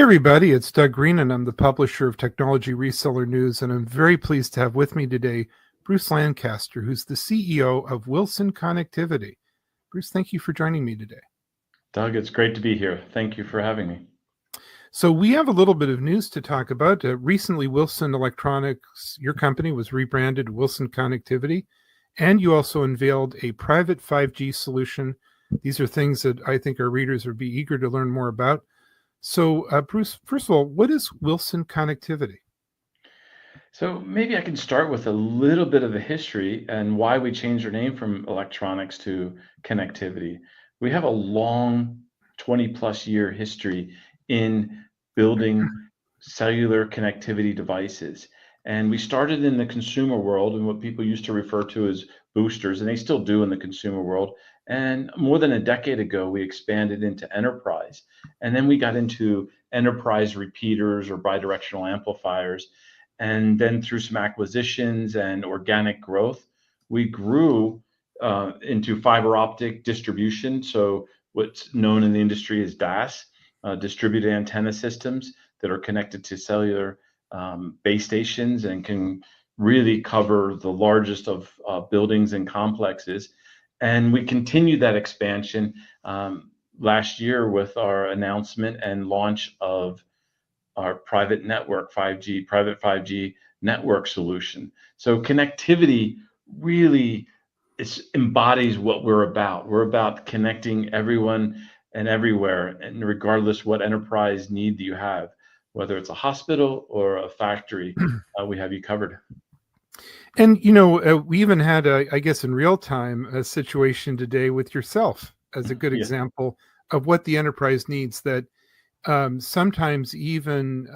everybody, it's Doug Green, and I'm the publisher of Technology Reseller News, and I'm very pleased to have with me today Bruce Lancaster, who's the CEO of Wilson Connectivity. Bruce, thank you for joining me today. Doug, it's great to be here. Thank you for having me. So we have a little bit of news to talk about. Recently, Wilson Electronics, your company, was rebranded Wilson Connectivity, and you also unveiled a private 5G solution. These are things that I think our readers would be eager to learn more about. So, Bruce, first of all, what is Wilson Connectivity? So maybe I can start with a little bit of the history and why we changed our name from electronics to connectivity. We have a long 20 plus year history in building cellular connectivity devices. And we started in the consumer world and what people used to refer to as boosters, and they still do in the consumer world. And more than a decade ago, we expanded into enterprise. And then we got into enterprise repeaters or bidirectional amplifiers. And then through some acquisitions and organic growth, we grew into fiber optic distribution. So what's known in the industry as DAS, distributed antenna systems that are connected to cellular base stations and can really cover the largest of buildings and complexes. And we continued that expansion last year with our announcement and launch of our private network 5G, private 5G network solution. So connectivity really embodies what we're about. We're about connecting everyone and everywhere, and regardless what enterprise need you have, whether it's a hospital or a factory, we have you covered. And, we even had, I guess, in real time, a situation today with yourself as a good example of what the enterprise needs, that sometimes even,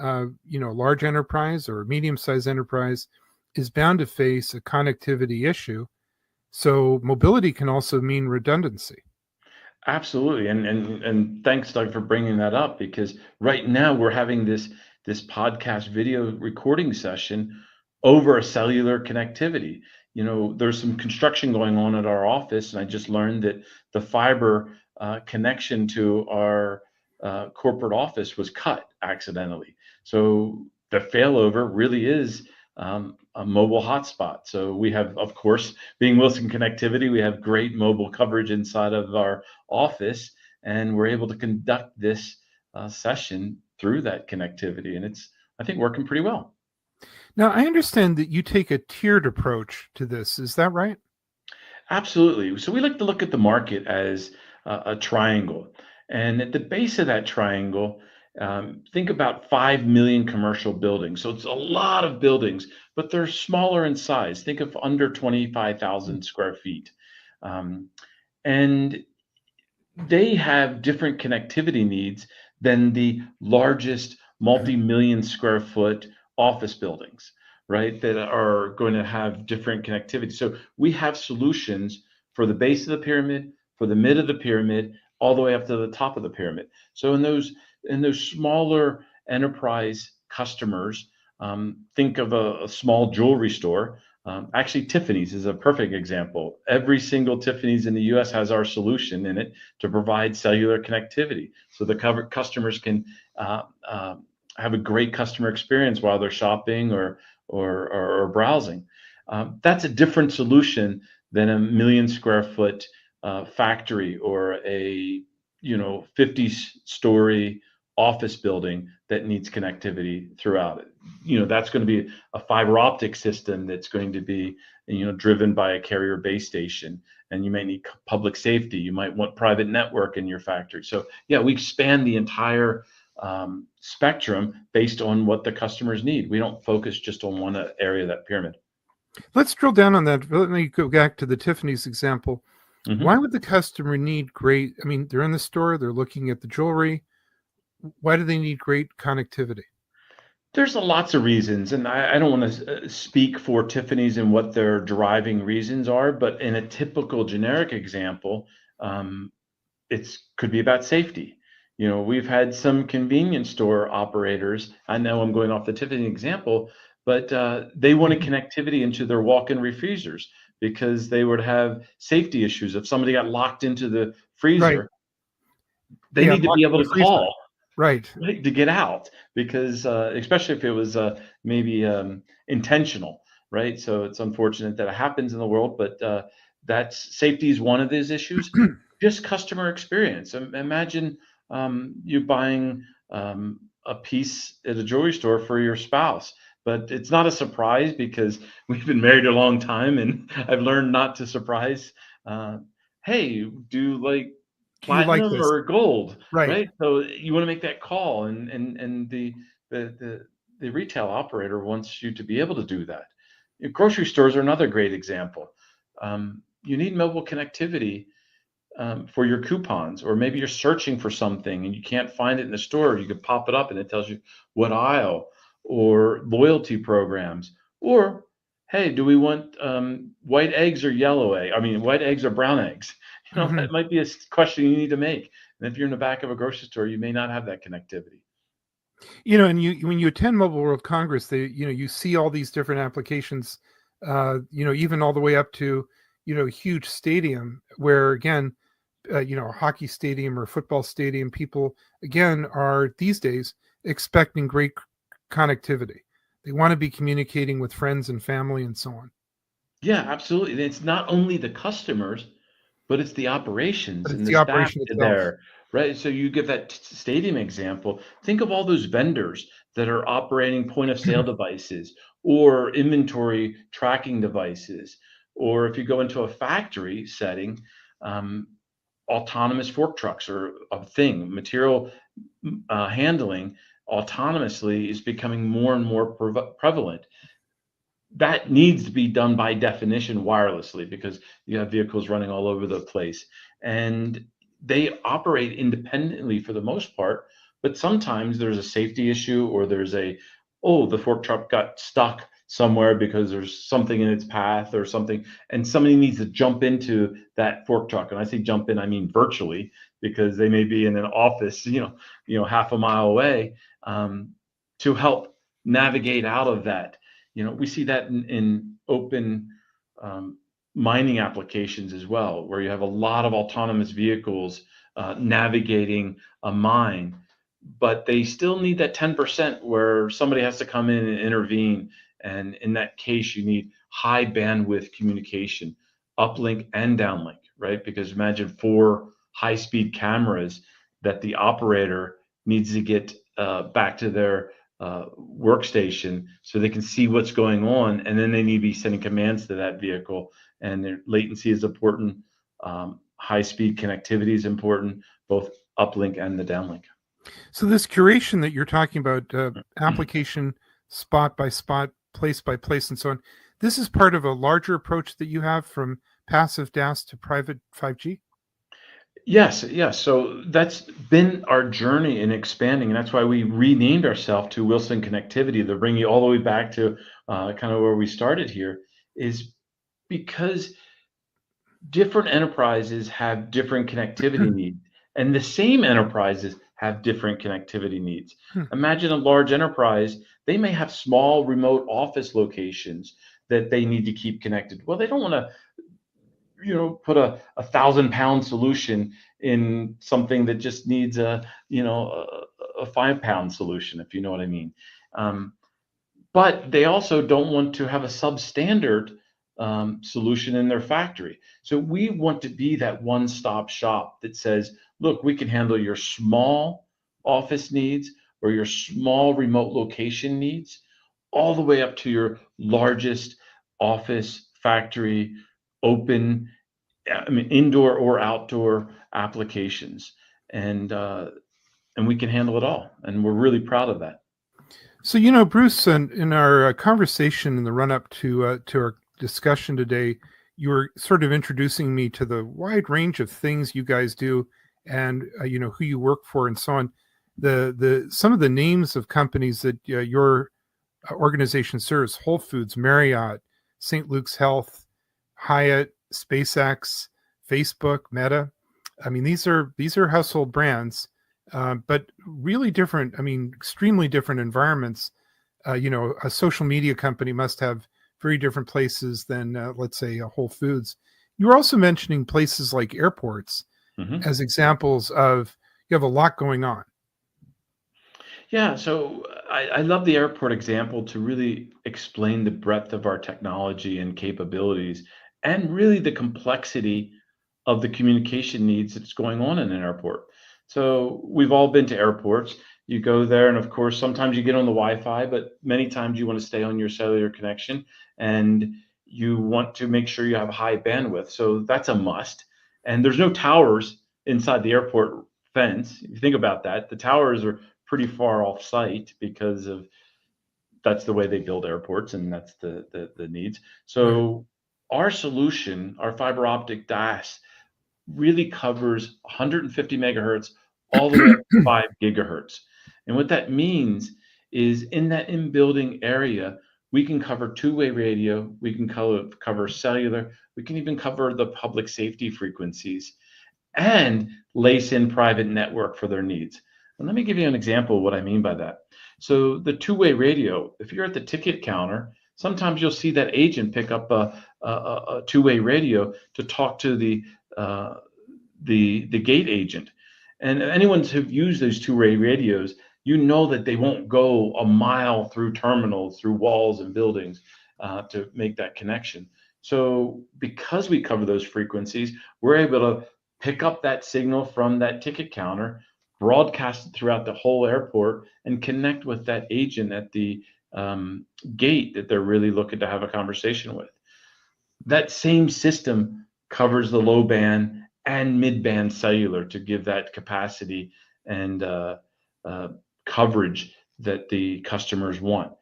large enterprise or medium-sized enterprise is bound to face a connectivity issue. So mobility can also mean redundancy. Absolutely, and thanks, Doug, for bringing that up, because right now we're having this podcast video recording session over a cellular connectivity. There's some construction going on at our office, and I just learned that the fiber connection to our corporate office was cut accidentally. So the failover really is a mobile hotspot. So we have, of course, being Wilson Connectivity, we have great mobile coverage inside of our office, and we're able to conduct this session through that connectivity, and it's, I think, working pretty well. Now, I understand that you take a tiered approach to this. Is that right? Absolutely. So we like to look at the market as a triangle. And at the base of that triangle, think about 5 million commercial buildings. So it's a lot of buildings, but they're smaller in size. Think of under 25,000 square feet. And they have different connectivity needs than the largest multi-million square foot office buildings, right? That are going to have different connectivity. So we have solutions for the base of the pyramid, for the mid of the pyramid, all the way up to the top of the pyramid. So in those smaller enterprise customers, think of a small jewelry store. Actually, Tiffany's is a perfect example. Every single Tiffany's in the U.S. has our solution in it to provide cellular connectivity, so the customers can have a great customer experience while they're shopping or browsing. That's a different solution than a million square foot factory or a 50-story office building that needs connectivity throughout it. That's going to be a fiber optic system that's going to be driven by a carrier base station, and you may need public safety. You might want private network in your factory. So yeah, we expand the entire spectrum based on what the customers need. We don't focus just on one area of that pyramid. Let's drill down on that. Let me go back to the Tiffany's example. Mm-hmm. Why would the customer need they're in the store, they're looking at the jewelry. Why do they need great connectivity? There's lots of reasons, and I don't want to speak for Tiffany's and what their driving reasons are, but in a typical generic example, it could be about safety. We've had some convenience store operators, I know I'm going off the Tiffany example, but they wanted connectivity into their walk-in refreezers because they would have safety issues. If somebody got locked into the freezer, they need to be able to call. Right. right, to get out because especially if it was maybe intentional, right? So it's unfortunate that it happens in the world, but that's safety is one of these issues. Just customer experience. Imagine you buying a piece at a jewelry store for your spouse, but it's not a surprise because we've been married a long time, and I've learned not to surprise. Uh, hey, do you like Do you like platinum this? or gold? Right. Right? So you wanna make that call, and the the the retail operator wants you to be able to do that. Grocery stores are another great example. You need mobile connectivity, for your coupons, or maybe you're searching for something and you can't find it in the store. You could pop it up and it tells you what aisle, or loyalty programs, or hey, do we want white eggs or yellow egg? I mean, white eggs or brown eggs? Mhm. That might be a question you need to make. And if you're in the back of a grocery store, you may not have that connectivity. And you when you attend Mobile World Congress, you see all these different applications, even all the way up to, a huge stadium where, again, a hockey stadium or football stadium, people again are these days expecting great connectivity. They want to be communicating with friends and family and so on. Yeah, absolutely. And it's not only the customers, but it's the But operations it's and the the staff operation itself. there, right? So you give that stadium example. Think of all those vendors that are operating point of sale devices or inventory tracking devices. Or if you go into a factory setting, um, autonomous fork trucks are a thing. Material handling autonomously is becoming more and more prevalent. That needs to be done by definition wirelessly because you have vehicles running all over the place, and they operate independently for the most part. But sometimes there's a safety issue, or there's oh, the fork truck got stuck somewhere because there's something in its path or something, and somebody needs to jump into that fork truck. And I say jump in, I mean virtually, because they may be in an office, half a mile away, to help navigate out of that. We see that in open um, mining applications as well, where you have a lot of autonomous vehicles navigating a mine, but they still need that 10% where somebody has to come in and intervene. And in that case, you need high bandwidth communication, uplink and downlink, right? Because imagine 4 high-speed cameras that the operator needs to get back to their workstation so they can see what's going on, and then they need to be sending commands to that vehicle. And their latency is important. High speed connectivity is important, both uplink and the downlink. So this curation that you're talking about, application spot by spot, place by place, and so on, this is part of a larger approach that you have from passive DAS to private 5G. Yes, yes. So that's been our journey in expanding, and that's why we renamed ourselves to Wilson Connectivity, to bring you all the way back to kind of where we started here, is because different enterprises have different connectivity needs, and the same enterprises have different connectivity needs. Imagine a large enterprise, they may have small remote office locations that they need to keep connected. Well, they don't want to, put a 1,000-pound solution in something that just needs a 5-pound solution, if you know what I mean. Um, but they also don't want to have a substandard solution in their factory. So we want to be that one-stop shop that says, look, we can handle your small office needs or your small remote location needs, all the way up to your largest office, factory, open, I mean, indoor or outdoor applications. And we can handle it all. And we're really proud of that. So, Bruce, in our conversation in the run up to our discussion today, you were sort of introducing me to the wide range of things you guys do, and who you work for and so on. The some of the names of companies that your organization serves: Whole Foods, Marriott, St. Luke's Health, Hyatt, SpaceX, Facebook, Meta. I mean, these are household brands, but really different. I mean, extremely different environments. A social media company must have very different places than, let's say, a Whole Foods. You were also mentioning places like airports Mhm. as examples of you have a lot going on. Yeah, so I love the airport example to really explain the breadth of our technology and capabilities, and really the complexity of the communication needs that's going on in an airport. So we've all been to airports. You go there, and of course, sometimes you get on the Wi-Fi, but many times you want to stay on your cellular connection, and you want to make sure you have high bandwidth. So that's a must. And there's no towers inside the airport fence. If you think about that, the towers are pretty far off site because of that's the way they build airports, and that's the needs. Right. So our solution, our fiber optic DAS, really covers 150 megahertz all the way up to 5 gigahertz. And what that means is in that in-building area, we can cover two-way radio, we can cover cellular, we can even cover the public safety frequencies and lace in private network for their needs. And let me give you an example of what I mean by that. So the two-way radio, if you're at the ticket counter, sometimes you'll see that agent pick up a two-way radio to talk to uh, the gate agent. And anyone who've used those two-way radios, you know that they won't go a mile through terminals, through walls and buildings to make that connection. So because we cover those frequencies, we're able to pick up that signal from that ticket counter, broadcast it throughout the whole airport, and connect with that agent at the gate that they're really looking to have a conversation with. That same system covers the low band and mid band cellular to give that capacity and uh, coverage that the customers want.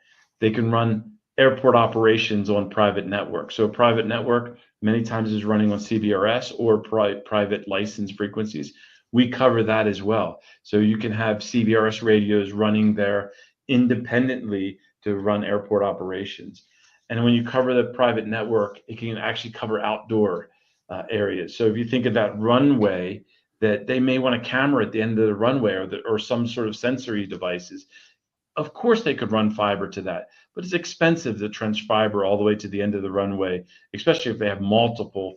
They can run airport operations on private network. So a private network many times is running on CBRS or private license frequencies. We cover that as well. So you can have CBRS radios running there independently to run airport operations. And when you cover the private network, it can actually cover outdoor areas. So if you think of that runway, that they may want a camera at the end of the runway or some sort of sensory devices. Of course, they could run fiber to that, but it's expensive to trench fiber all the way to the end of the runway, especially if they have multiple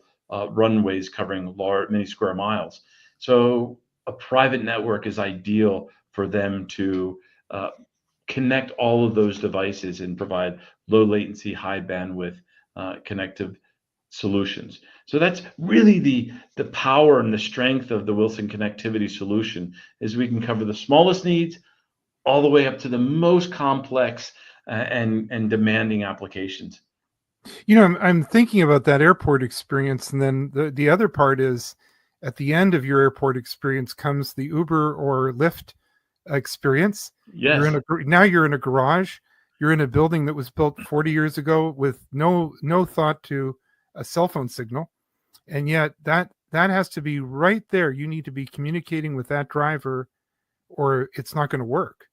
runways covering many square miles. So a private network is ideal for them to uh, connect all of those devices and provide low latency, high bandwidth connective solutions. So that's really the power and the strength of the Wilson connectivity solution is we can cover the smallest needs all the way up to the most complex and demanding applications. I'm thinking about that airport experience, and then the other part is at the end of your airport experience comes the Uber or Lyft experience. Yes, Now you're in a garage. You're in a building that was built 40 years ago with no thought to a cell phone signal, and yet that has to be right there. You need to be communicating with that driver, or it's not going to work.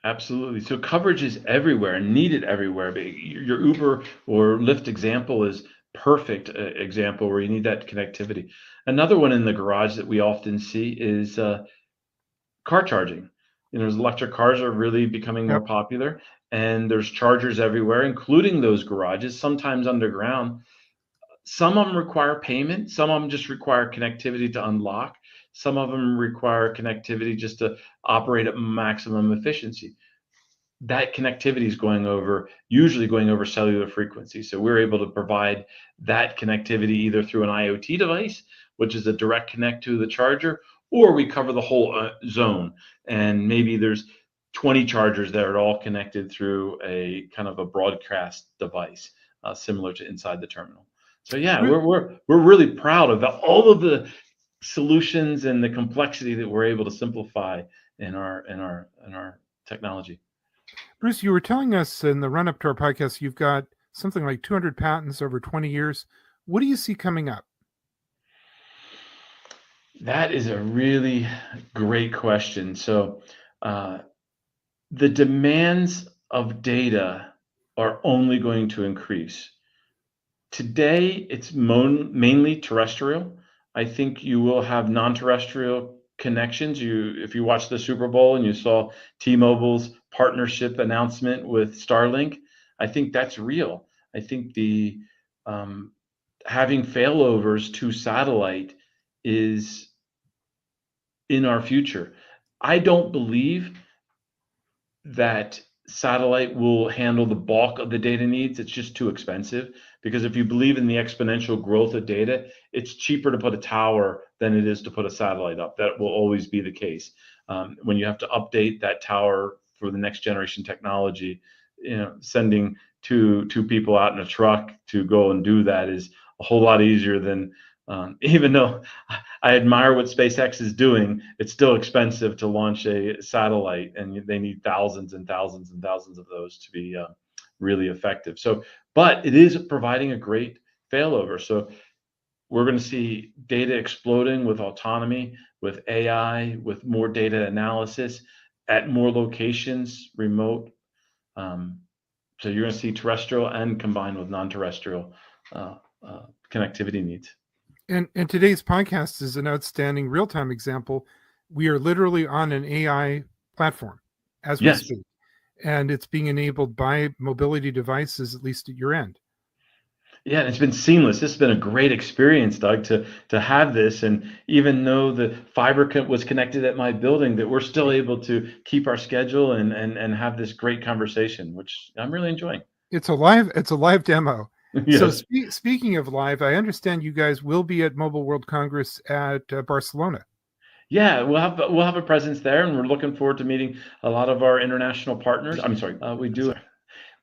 absolutely. So coverage is everywhere and needed everywhere. But your Uber or Lyft example is perfect example where you need that connectivity. Another one in the garage that we often see is car charging. There's electric cars are really becoming more Yep. popular, and there's chargers everywhere, including those garages, sometimes underground. Some of them require payment. Some of them just require connectivity to unlock. Some of them require connectivity just to operate at maximum efficiency. That connectivity is usually going over cellular frequency. So we're able to provide that connectivity either through an IoT device, which is a direct connect to the charger, or we cover the whole zone. And maybe there's 20 chargers that are all connected through a kind of a broadcast device, similar to inside the terminal. So yeah, we're really proud of all of the solutions and the complexity that we're able to simplify in our technology. Bruce, you were telling us in the run up to our podcast, you've got something like 200 patents over 20 years. What do you see coming up? That is a really great question. So, uh, the demands of data are only going to increase. Today, it's mainly terrestrial. I think you will have non-terrestrial connections. If you watched the Super Bowl and you saw T-Mobile's partnership announcement with Starlink, I think that's real. I think the um, having failovers to satellite is in our future. I don't believe that satellite will handle the bulk of the data needs. It's just too expensive, because if you believe in the exponential growth of data, it's cheaper to put a tower than it is to put a satellite up. That will always be the case. When you have to update that tower for the next generation technology, sending two people out in a truck to go and do that is a whole lot easier than, even though I admire what SpaceX is doing, it's still expensive to launch a satellite, and they need thousands and thousands and thousands of those to be really effective. So, but it is providing a great failover. So we're going to see data exploding with autonomy, with AI, with more data analysis at more locations, remote. So you're going to see terrestrial and combined with non-terrestrial connectivity needs. And today's podcast is an outstanding real-time example. We are literally on an AI platform as we Yes. speak, and it's being enabled by mobility devices, at least at your end. Yeah, and it's been seamless. This has been a great experience, Doug, to have this. And even though the fiber was connected at my building, that we're still able to keep our schedule and have this great conversation, which I'm really enjoying. It's a live demo. So Yes. speaking of live, I understand you guys will be at Mobile World Congress at Barcelona. Yeah, we'll have a presence there, and we're looking forward to meeting a lot of our international partners. I'm sorry, we do.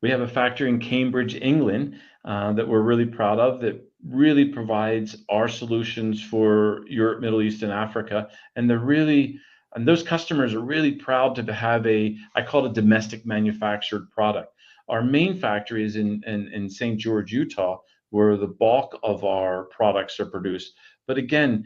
We have a factory in Cambridge, England, that we're really proud of, that really provides our solutions for Europe, Middle East, and Africa. And those customers are really proud to have I call it a domestic manufactured product. Our main factory is in St. George, Utah, where the bulk of our products are produced. But again,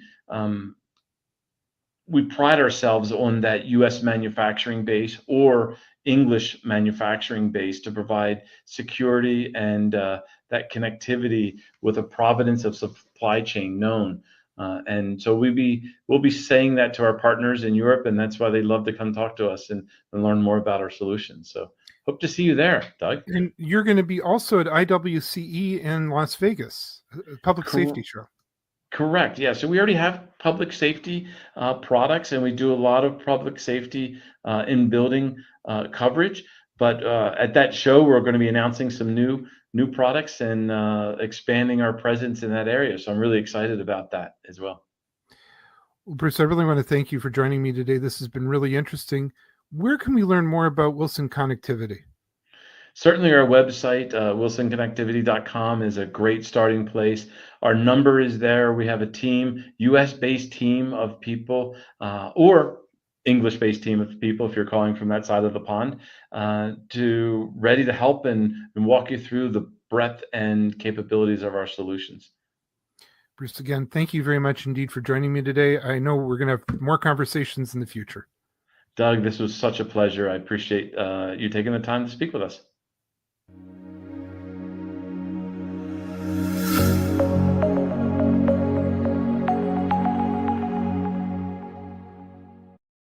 we pride ourselves on that US manufacturing base or English manufacturing base to provide security and that connectivity with a provenance of supply chain known. And so we'll be saying that to our partners in Europe, and that's why they love to come talk to us and learn more about our solutions. So hope to see you there, Doug. And you're going to be also at IWCE in Las Vegas, a public safety show. Correct. Yeah. So we already have public safety products, and we do a lot of public safety in building coverage. But at that show, we're going to be announcing some new products and expanding our presence in that area. So I'm really excited about that as well. Well, Bruce, I really want to thank you for joining me today. This has been really interesting. Where can we learn more about Wilson Connectivity? Certainly, our website, wilsonconnectivity.com, is a great starting place. Our number is there. We have a team, US-based team of people, or English-based team of people, if you're calling from that side of the pond, ready to help and walk you through the breadth and capabilities of our solutions. Bruce, again, thank you very much indeed for joining me today. I know we're going to have more conversations in the future. Doug, this was such a pleasure. I appreciate you taking the time to speak with us.